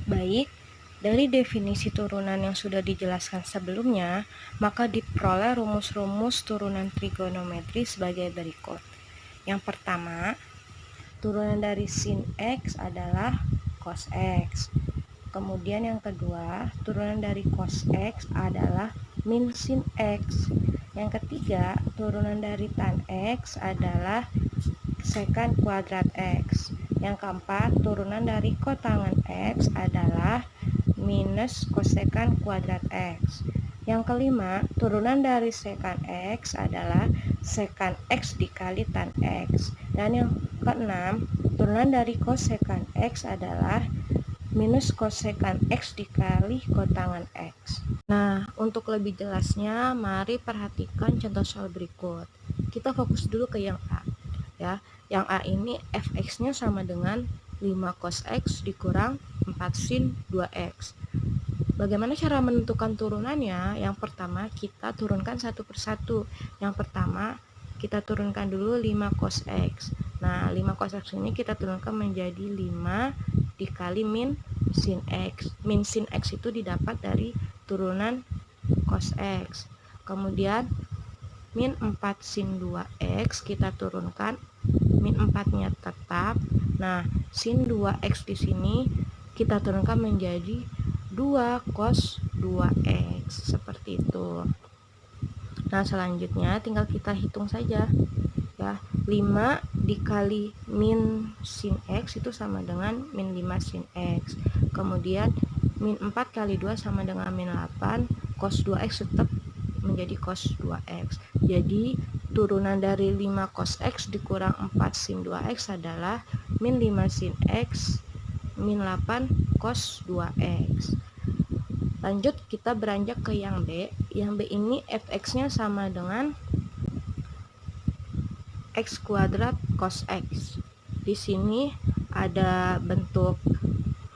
Baik, dari definisi turunan yang sudah dijelaskan sebelumnya, maka diperoleh rumus-rumus turunan trigonometri sebagai berikut. Yang pertama, turunan dari sin X adalah cos X. Kemudian yang kedua, turunan dari cos X adalah min sin X. Yang ketiga, turunan dari tan X adalah sekant kuadrat X. Yang keempat, turunan dari kotangan X adalah minus kosekant kuadrat X. Yang kelima, turunan dari sekant X adalah sekant X dikali tan X. Dan yang keenam, turunan dari kosekant X adalah minus kosekant X dikali kotangan X. Nah, untuk lebih jelasnya, mari perhatikan contoh soal berikut. Kita fokus dulu ke yang A. Ya, yang A ini fx-nya sama dengan 5 cos X dikurang 4 sin 2X. Bagaimana cara menentukan turunannya? Yang pertama, kita turunkan satu persatu. Yang pertama, kita turunkan dulu 5 cos X. Nah, 5 cos X ini kita turunkan menjadi 5 dikali min sin X. Min sin X itu didapat dari turunan cos X. Kemudian, min 4 sin 2X kita turunkan, min 4-nya tetap. Nah, sin 2X di sini kita turunkan menjadi 2 cos 2X, seperti itu. Nah, selanjutnya tinggal kita hitung saja ya. 5 dikali min sin X itu sama dengan min 5 sin X. Kemudian min 4 kali 2 sama dengan min 8, cos 2X tetap menjadi cos 2X. Jadi turunan dari 5 cos X dikurang 4 sin 2X adalah min 5 sin X min 8 cos 2X. Lanjut kita beranjak ke yang B. Yang B ini fx-nya sama dengan x kuadrat cos X. Di sini ada bentuk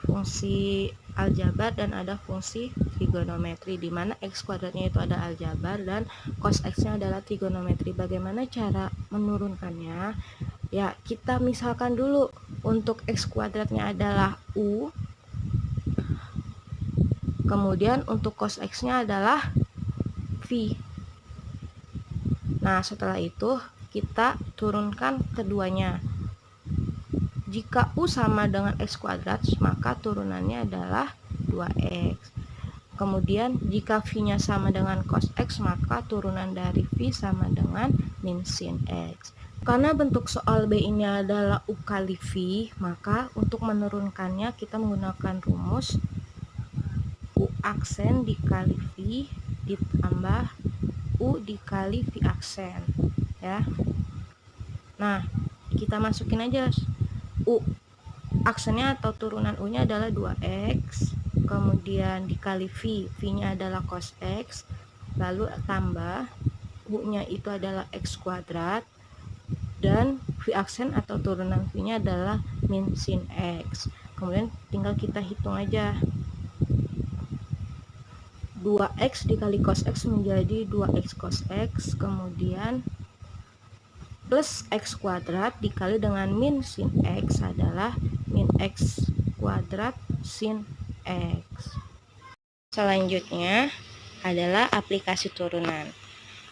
fungsi aljabar dan ada fungsi trigonometri, di mana x kuadratnya itu ada aljabar dan cos X-nya adalah trigonometri. Bagaimana cara menurunkannya? Ya, kita misalkan dulu untuk x kuadratnya adalah U. Kemudian untuk cos X-nya adalah V. Nah, setelah itu kita turunkan keduanya. Jika U sama dengan X kuadrat, maka turunannya adalah 2X. Kemudian jika V-nya sama dengan cos X, maka turunan dari V sama dengan min sin X. Karena bentuk soal B ini adalah U kali V, maka untuk menurunkannya kita menggunakan rumus U aksen dikali V ditambah U dikali V aksen ya. Nah, kita masukin aja U aksennya atau turunan U nya adalah 2X, kemudian dikali V, V-nya adalah cos X, lalu tambah U-nya itu adalah X kuadrat, dan V aksen atau turunan V-nya adalah min sin X. Kemudian tinggal kita hitung aja. 2X dikali cos X menjadi 2X cos X, kemudian plus X kuadrat dikali dengan min sin X adalah min X kuadrat sin X. Selanjutnya adalah aplikasi turunan.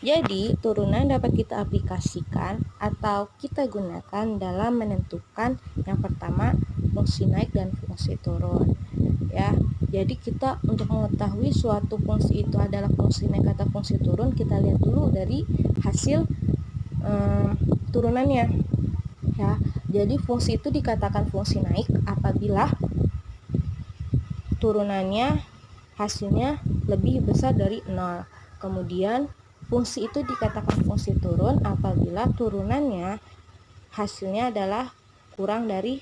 Jadi, turunan dapat kita aplikasikan atau kita gunakan dalam menentukan yang pertama fungsi naik dan fungsi turun. Ya, jadi kita untuk mengetahui suatu fungsi itu adalah fungsi naik atau fungsi turun, kita lihat dulu dari hasil turunannya. Ya, jadi fungsi itu dikatakan fungsi naik apabila turunannya hasilnya lebih besar dari 0. Kemudian fungsi itu dikatakan fungsi turun apabila turunannya hasilnya adalah kurang dari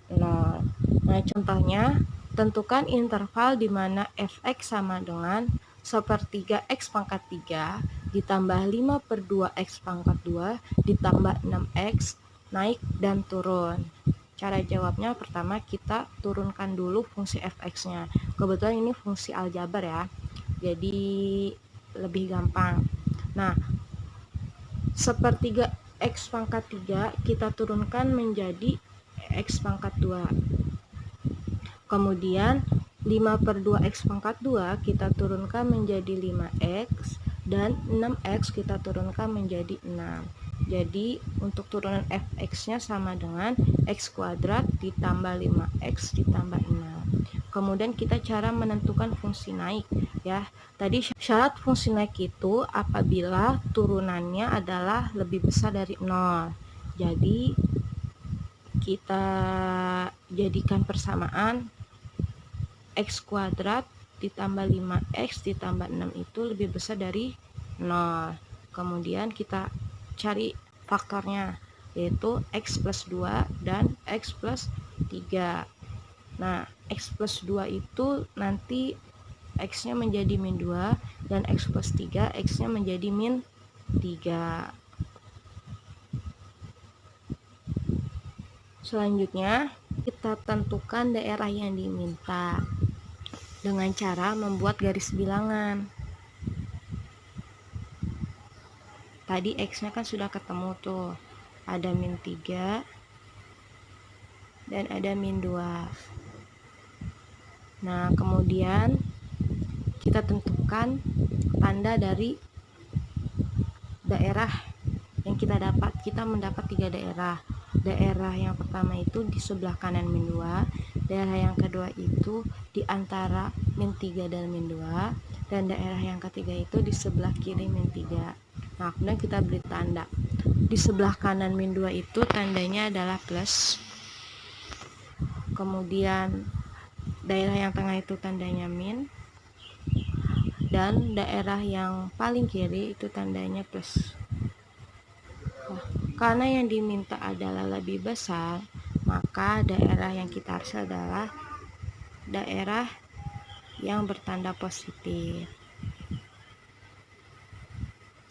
0. Nah, contohnya, tentukan interval di mana fx sama dengan 1/3 x pangkat 3 ditambah 5/2 x pangkat 2 ditambah 6x naik dan turun. Cara jawabnya pertama kita turunkan dulu fungsi fx-nya. Kebetulan ini fungsi aljabar ya, jadi lebih gampang. Nah, 1/3 x pangkat 3 kita turunkan menjadi x pangkat 2. Kemudian 5/2 X pangkat 2 kita turunkan menjadi 5X, dan 6X kita turunkan menjadi 6. Jadi untuk turunan fx-nya sama dengan x kuadrat ditambah 5x ditambah 6. Kemudian kita cara menentukan fungsi naik ya. Tadi syarat fungsi naik itu apabila turunannya adalah lebih besar dari 0. Jadi kita jadikan persamaan x kuadrat ditambah 5x ditambah 6 itu lebih besar dari 0. Kemudian kita cari faktornya, yaitu x plus 2 dan x plus 3. Nah, x plus 2 itu nanti x-nya menjadi min 2, dan x plus 3 x-nya menjadi min 3. Selanjutnya, kita tentukan daerah yang diminta dengan cara membuat garis bilangan. Tadi x-nya kan sudah ketemu tuh, ada min 3 dan ada min 2. Nah, kemudian kita tentukan tanda dari daerah yang kita dapat. Kita mendapat 3 daerah. Daerah yang pertama itu di sebelah kanan min 2, daerah yang kedua itu di antara min 3 dan min 2, dan daerah yang ketiga itu di sebelah kiri min 3. Nah, kemudian kita beri tanda. Di sebelah kanan min 2 itu tandanya adalah plus. Kemudian daerah yang tengah itu tandanya min. Dan daerah yang paling kiri itu tandanya plus. Nah, karena yang diminta adalah lebih besar, maka daerah yang kita harus adalah daerah yang bertanda positif.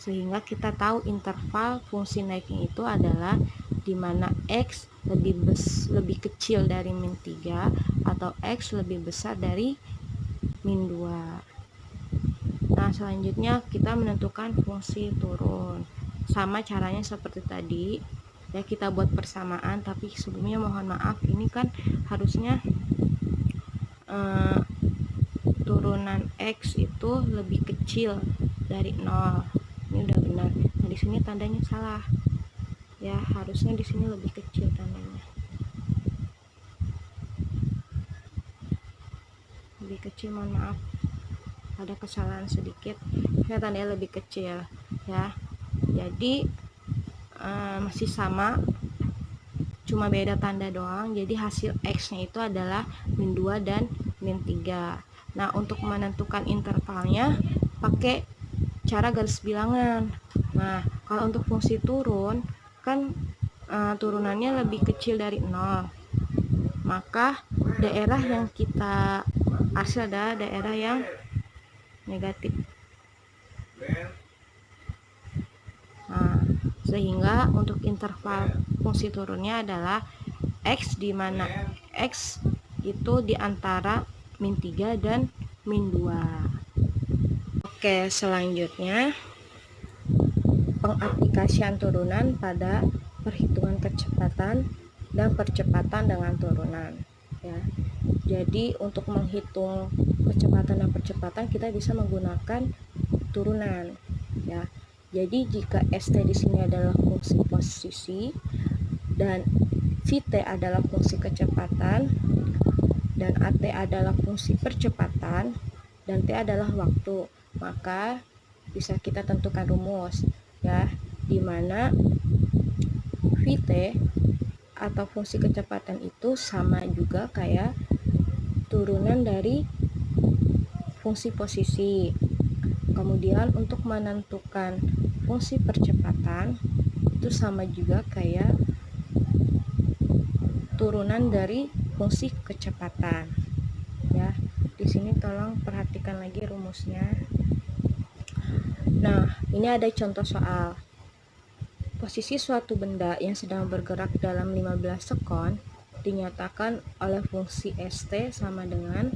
Sehingga kita tahu interval fungsi naiknya itu adalah di mana x lebih kecil dari min 3 atau x lebih besar dari min 2. Nah, selanjutnya kita menentukan fungsi turun. Sama caranya seperti tadi ya, kita buat persamaan, tapi sebelumnya mohon maaf, ini kan harusnya turunan x itu lebih kecil dari 0. Ini udah benar. Nah, di sini tandanya salah. Ya, harusnya di sini lebih kecil tandanya. Lebih kecil, mohon maaf. Ada kesalahan sedikit. Ya, tandanya lebih kecil ya. Jadi masih sama, cuma beda tanda doang. Jadi hasil x-nya itu adalah min 2 dan min 3. Nah, untuk menentukan intervalnya pakai cara garis bilangan. Nah, kalau untuk fungsi turun kan turunannya lebih kecil dari 0, maka daerah yang kita hasil adalah daerah yang negatif. Nah, sehingga untuk interval fungsi turunnya adalah x, di mana x itu di antara min 3 dan min 2. Oke, selanjutnya pengaplikasian turunan pada perhitungan kecepatan dan percepatan dengan turunan ya. Jadi untuk menghitung kecepatan dan percepatan kita bisa menggunakan turunan ya. Jadi jika st di sini adalah fungsi posisi dan vt adalah fungsi kecepatan dan at adalah fungsi percepatan dan t adalah waktu, maka bisa kita tentukan rumus ya, dimana vt atau fungsi kecepatan itu sama juga kayak turunan dari fungsi posisi. Kemudian untuk menentukan fungsi percepatan itu sama juga kayak turunan dari fungsi kecepatan ya. Di sini tolong perhatikan lagi rumusnya. Nah, ini ada contoh soal. Posisi suatu benda yang sedang bergerak dalam 15 sekon dinyatakan oleh fungsi st sama dengan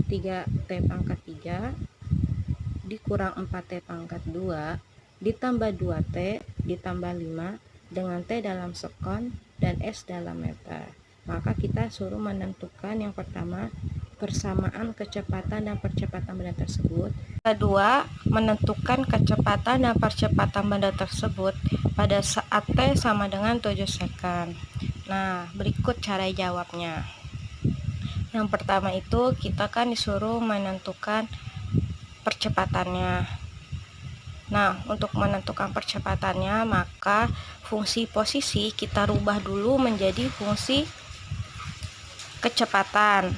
3t pangkat 3 dikurang 4t pangkat 2 ditambah 2t ditambah 5 dengan t dalam sekon dan s dalam meter. Maka kita suruh menentukan yang pertama persamaan kecepatan dan percepatan benda tersebut. Kedua, menentukan kecepatan dan percepatan benda tersebut pada saat T sama dengan 7 second. Nah, berikut cara jawabnya. Yang pertama itu kita kan disuruh menentukan percepatannya. Nah, untuk menentukan percepatannya, maka fungsi posisi kita rubah dulu menjadi fungsi kecepatan.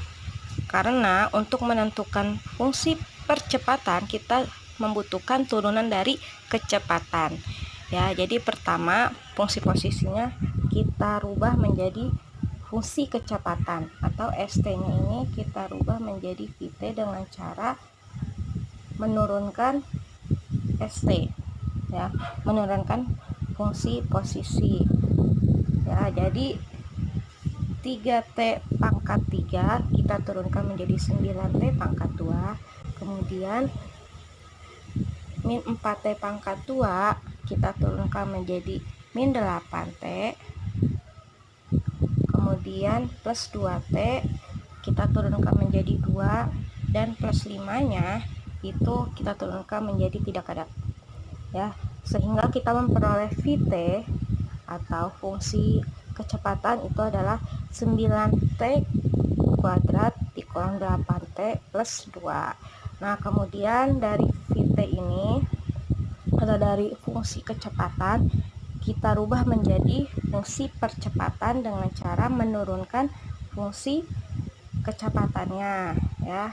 Karena untuk menentukan fungsi percepatan kita membutuhkan turunan dari kecepatan. Ya, jadi pertama fungsi posisinya kita rubah menjadi fungsi kecepatan atau ST-nya ini kita rubah menjadi VT dengan cara menurunkan ST, ya, menurunkan fungsi posisi. Ya, jadi 3T pangkat 3 kita turunkan menjadi 9T pangkat 2, kemudian min 4T pangkat 2 kita turunkan menjadi min 8T, kemudian plus 2T kita turunkan menjadi 2, dan plus 5 nya itu kita turunkan menjadi tidak ada, ya, sehingga kita memperoleh VT atau fungsi kecepatan itu adalah 9T kuadrat dikurang 8T plus 2. Nah, kemudian dari VT ini atau dari fungsi kecepatan kita rubah menjadi fungsi percepatan dengan cara menurunkan fungsi kecepatannya, ya.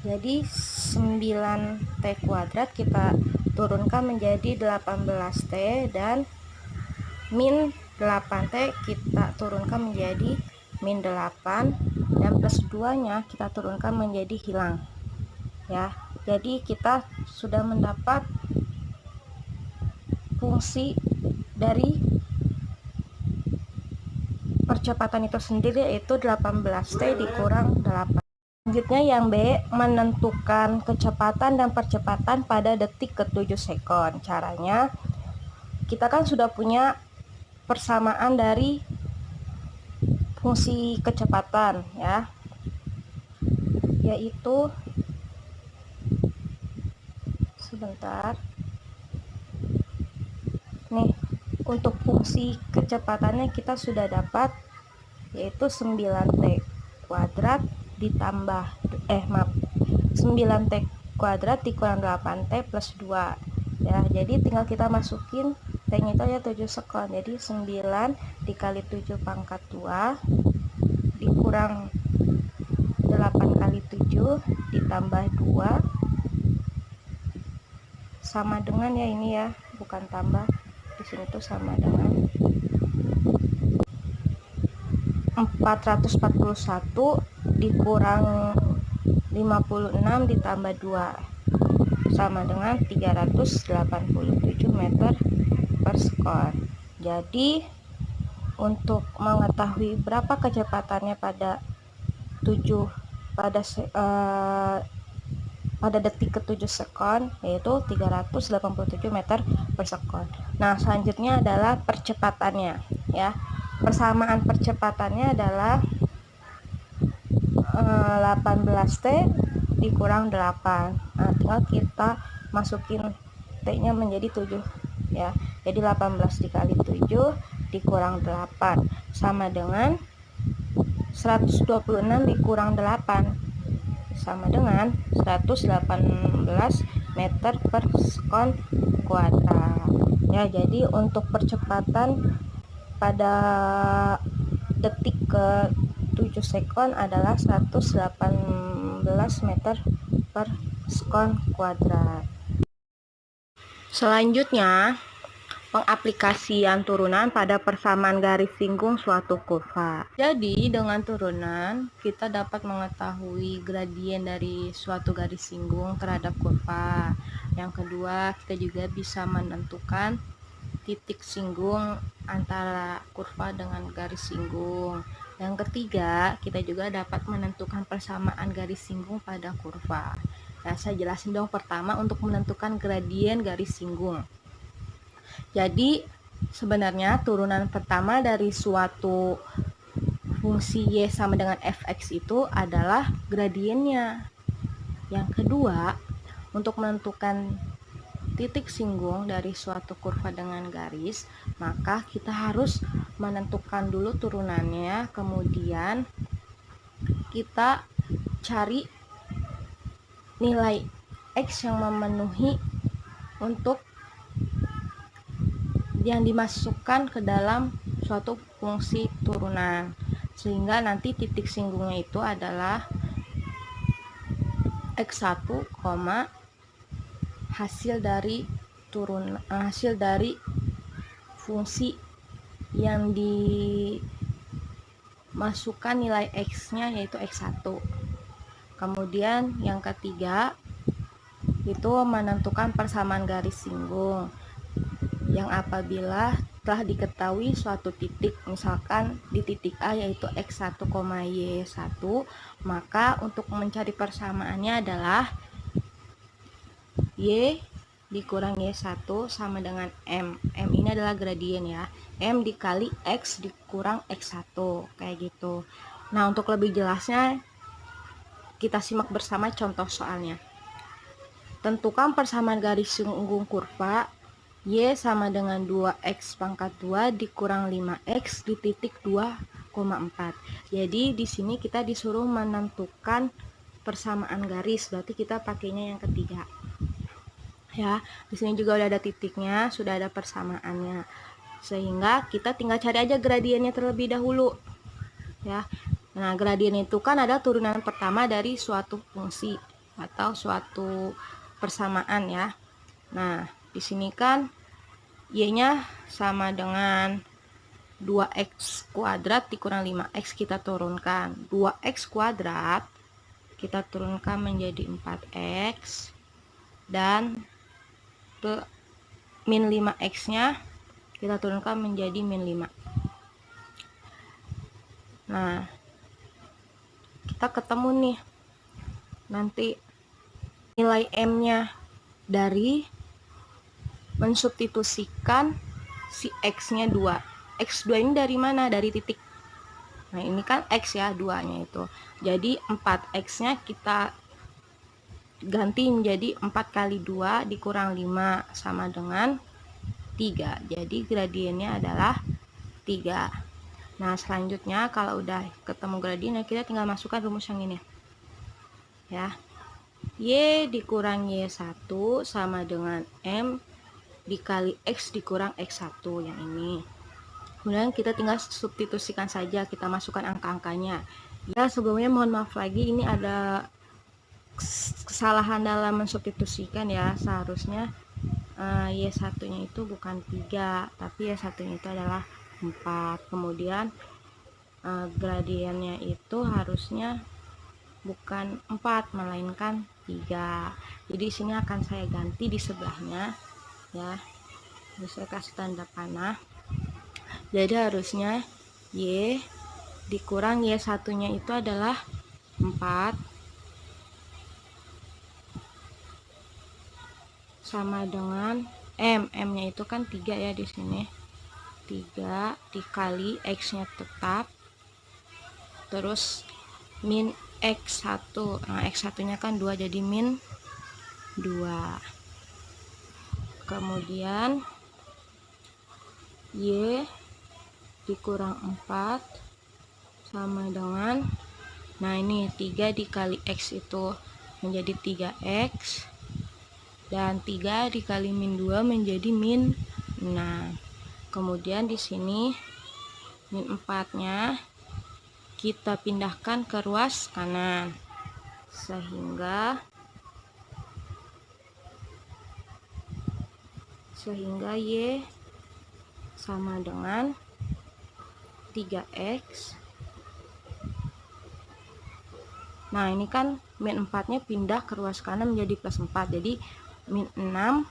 Jadi 9T kuadrat kita turunkan menjadi 18T dan min 8T kita turunkan menjadi min 8 dan plus 2 nya kita turunkan menjadi hilang, ya. Jadi kita sudah mendapat fungsi dari percepatan itu sendiri, yaitu 18T dikurang 8. Selanjutnya yang B, menentukan kecepatan dan percepatan pada detik ke-7 sekon. Caranya kita kan sudah punya persamaan dari fungsi kecepatan, ya, yaitu sebentar nih, untuk fungsi kecepatannya kita sudah dapat, yaitu 9T kuadrat ditambah 9T kuadrat dikurang 8T plus 2, ya. Jadi tinggal kita masukin T-nya itu ya 7 sekon. Jadi 9 dikali 7 pangkat 2 dikurang 8 kali 7 ditambah 2 sama dengan, ya, ini ya, bukan tambah, di sini tuh sama dengan 441 dikurang 56 ditambah 2 sama dengan 387 meter per sekon. Jadi untuk mengetahui berapa kecepatannya pada detik ke-7 sekon, yaitu 387 meter per sekon. Nah, selanjutnya adalah percepatannya, ya. Persamaan percepatannya adalah 18T dikurang 8. Nah, tinggal kita masukin T-nya menjadi 7, ya. Jadi 18 dikali 7 dikurang 8 sama dengan 126 dikurang 8 sama dengan 118 meter per sekon kuadrat, ya. Jadi untuk percepatan pada detik ke 7 sekon adalah 118 meter per sekon kuadrat. Selanjutnya, pengaplikasian turunan pada persamaan garis singgung suatu kurva. Jadi dengan turunan kita dapat mengetahui gradien dari suatu garis singgung terhadap kurva. Yang kedua, kita juga bisa menentukan titik singgung antara kurva dengan garis singgung. Yang ketiga, kita juga dapat menentukan persamaan garis singgung pada kurva. Nah, saya jelasin dong pertama untuk menentukan gradien garis singgung. Jadi sebenarnya turunan pertama dari suatu fungsi Y sama dengan fx itu adalah gradiennya. Yang kedua, untuk menentukan titik singgung dari suatu kurva dengan garis, maka kita harus menentukan dulu turunannya, kemudian kita cari nilai X yang memenuhi untuk yang dimasukkan ke dalam suatu fungsi turunan, sehingga nanti titik singgungnya itu adalah X1, hasil dari fungsi yang dimasukkan nilai X-nya yaitu X1. Kemudian yang ketiga itu menentukan persamaan garis singgung yang apabila telah diketahui suatu titik, misalkan di titik A yaitu X1, Y1, maka untuk mencari persamaannya adalah Y dikurang Y1 sama dengan M. M ini adalah gradien ya. M dikali X dikurang X1, kayak gitu. Nah, untuk lebih jelasnya kita simak bersama contoh soalnya. Tentukan persamaan garis singgung kurva Y sama dengan 2X pangkat 2 dikurang 5X di titik 2,4. Jadi di sini kita disuruh menentukan persamaan garis, berarti kita pakainya yang ketiga. Ya, di sini juga udah ada titiknya, sudah ada persamaannya. Sehingga kita tinggal cari aja gradiennya terlebih dahulu. Ya. Nah, gradien itu kan ada turunan pertama dari suatu fungsi atau suatu persamaan ya. Nah, di sini kan Y-nya sama dengan 2X kuadrat dikurang 5X, kita turunkan. 2X kuadrat kita turunkan menjadi 4X dan ke min 5X-nya kita turunkan menjadi min 5. Nah, kita ketemu nih nanti nilai M-nya dari mensubstitusikan si X-nya 2. X2 ini dari mana? Dari titik. Nah, ini kan X ya, 2-nya itu. Jadi 4X-nya kita ganti menjadi 4 kali 2 dikurang 5 sama dengan 3. Jadi gradiennya adalah 3. Nah, selanjutnya kalau udah ketemu gradiennya, kita tinggal masukkan rumus yang ini. Ya. Y dikurang Y1 sama dengan M dikali X dikurang X1 yang ini. Kemudian kita tinggal substitusikan saja, kita masukkan angka-angkanya. Ya, sebelumnya mohon maaf lagi, ini ada kesalahan dalam mensubstitusikan ya. Seharusnya Y1-nya itu bukan 3, tapi Y1-nya itu adalah 4. Kemudian gradiennya itu harusnya bukan 4, melainkan 3. Jadi sini akan saya ganti di sebelahnya ya. Jadi saya kasih tanda panah. Jadi harusnya Y dikurang Y1-nya itu adalah 4 sama dengan M. M-nya itu kan 3 ya di sini. 3 dikali X-nya tetap. Terus min X1. Nah, X1-nya kan 2 jadi min 2. Kemudian Y dikurang 4 sama dengan, nah ini 3 dikali X itu menjadi 3X, dan 3 dikali min 2 menjadi min 6. Kemudian di sini min 4-nya kita pindahkan ke ruas kanan, sehingga Y sama dengan 3X. Nah, ini kan min 4-nya pindah ke ruas kanan menjadi plus 4. Jadi min 6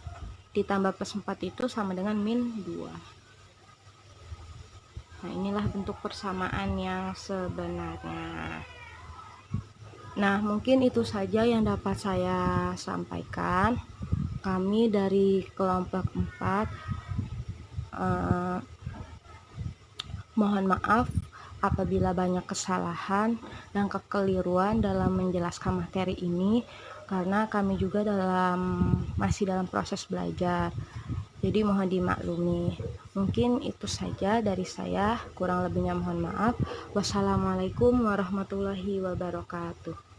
ditambah plus 4 itu sama dengan min 2. Nah, inilah bentuk persamaan yang sebenarnya. Nah, mungkin itu saja yang dapat saya sampaikan. Kami dari kelompok 4 mohon maaf apabila banyak kesalahan dan kekeliruan dalam menjelaskan materi ini, karena kami juga masih dalam proses belajar. Jadi mohon dimaklumi. Mungkin itu saja dari saya, kurang lebihnya mohon maaf. Wassalamualaikum warahmatullahi wabarakatuh.